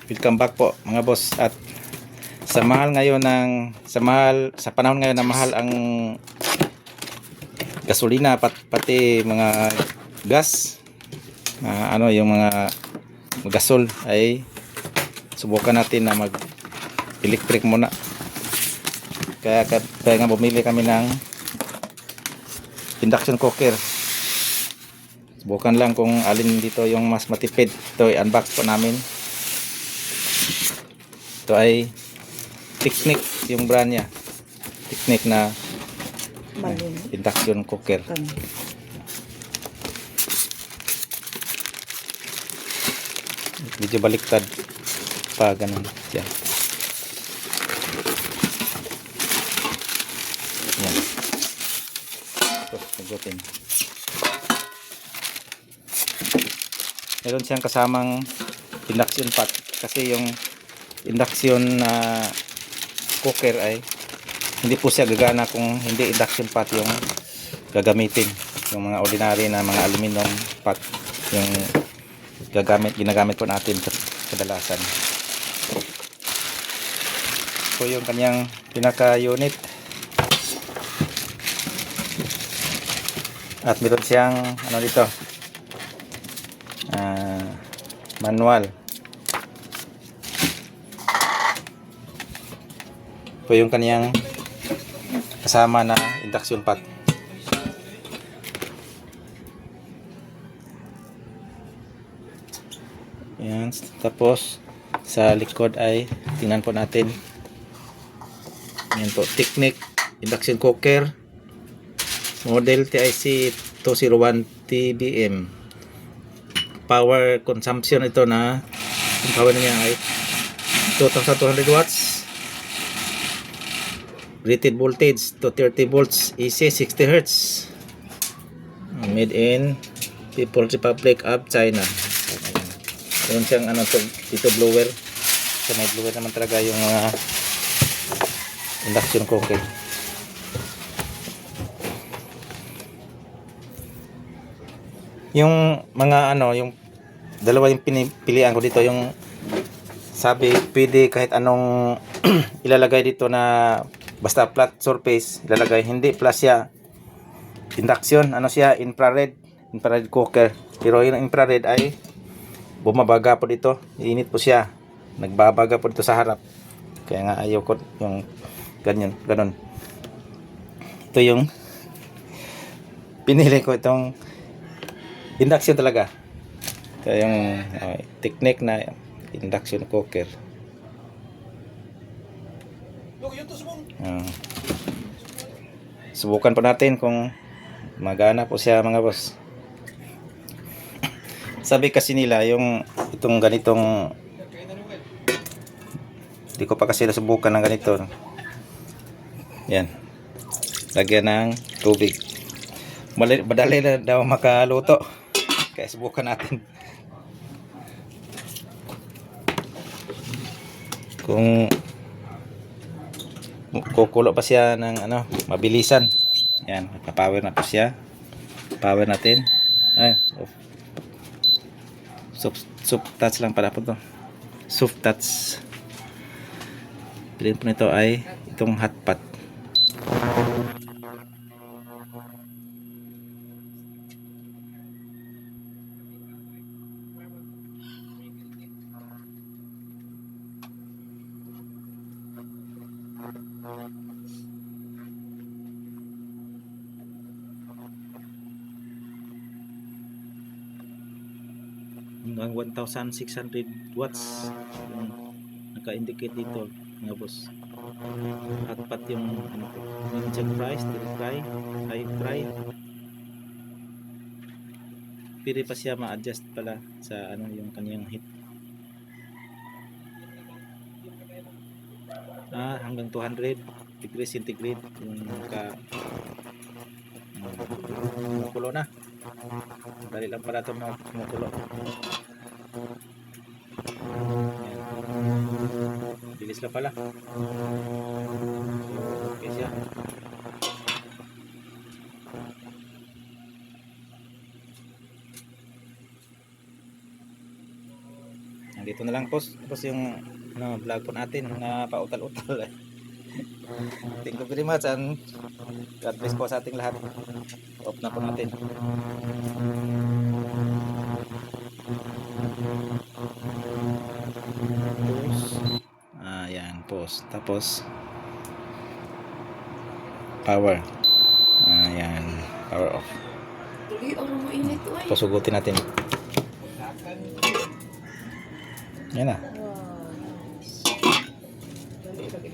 Welcome back po mga boss. At sa panahon ngayon na mahal ang gasolina pati mga gas, yung mga gasol, ay subukan natin na mag electric muna. Kaya nga bumili kami ng induction cooker. Subukan lang kung alin dito yung mas matipid. Ito i-unbox po namin. Ito ay Technic yung brand niya. Technic na induction cooker. Medyo baliktad pa, ganun siya. Yan. Ito, nagutin. Meron siyang kasamang induction pot kasi yung induction na cooker ay hindi po siya gagana kung hindi induction pot yung gagamitin. Yung mga ordinary na mga aluminum pot yung ginagamit po natin kadalasan. So yung kanyang pinaka unit, at meron siyang dito, manual. Ito yung kaniyang kasama na induction pot. Yan. Tapos sa likod ay tingnan po natin. Yan po, Technic induction cooker model TIC 201 TBM. Power consumption ito na yung power niya ay 2,200 watts. Rated voltage to 30 volts, AC 60 Hz. Made in People's Republic of China. Meron siyang dito blower. So may blower naman talaga yung mga induction cooker. Yung mga yung dalawa yung pinipilian ko dito, yung sabi pwede kahit anong ilalagay dito na basta flat surface ilalagay, hindi plus siya induction, siya infrared cooker. Pero yung infrared ay bumabaga po dito, init po siya, nagbabaga po dito sa harap, kaya nga ayaw ko yung ganon. Ito yung pinili ko, itong induction talaga. Ito yung technique na induction cooker. Subukan po natin kung magana po siya mga boss. Sabi kasi nila itong ganitong, hindi ko pa kasi nasubukan ng ganito. Yan, lagyan ng tubig, madali na daw makaluto, kaya subukan natin kung kukulo pa siya ng mabilisan. Yan, nagpa-power na po siya. Power natin. Ay, off. Soft touch lang pala po to. Soft touch. Pilin po nito ay itong hot pot. Hanggang 1,600 watts yung naka-indicate dito mga boss. Hotpot yung medium fry, still fry, high fry. Pwede pa siya ma-adjust pala sa yung kanyang heat. Hanggang 200 degrees centigrade yung kumukulo na. Dali lang para ito kumukulo. Bilis lang pala. Okay siya. dito na lang post. Tapos yung vlog po natin na pautal-utal. Thank you very much and God bless po sa ating lahat. Off na po natin. Pause. Ayan, pause. Tapos power. Ayan, power off. Uy, orang mainit to ay. Pasugutin natin. Yan na. Wow, nice. Dali, lagay.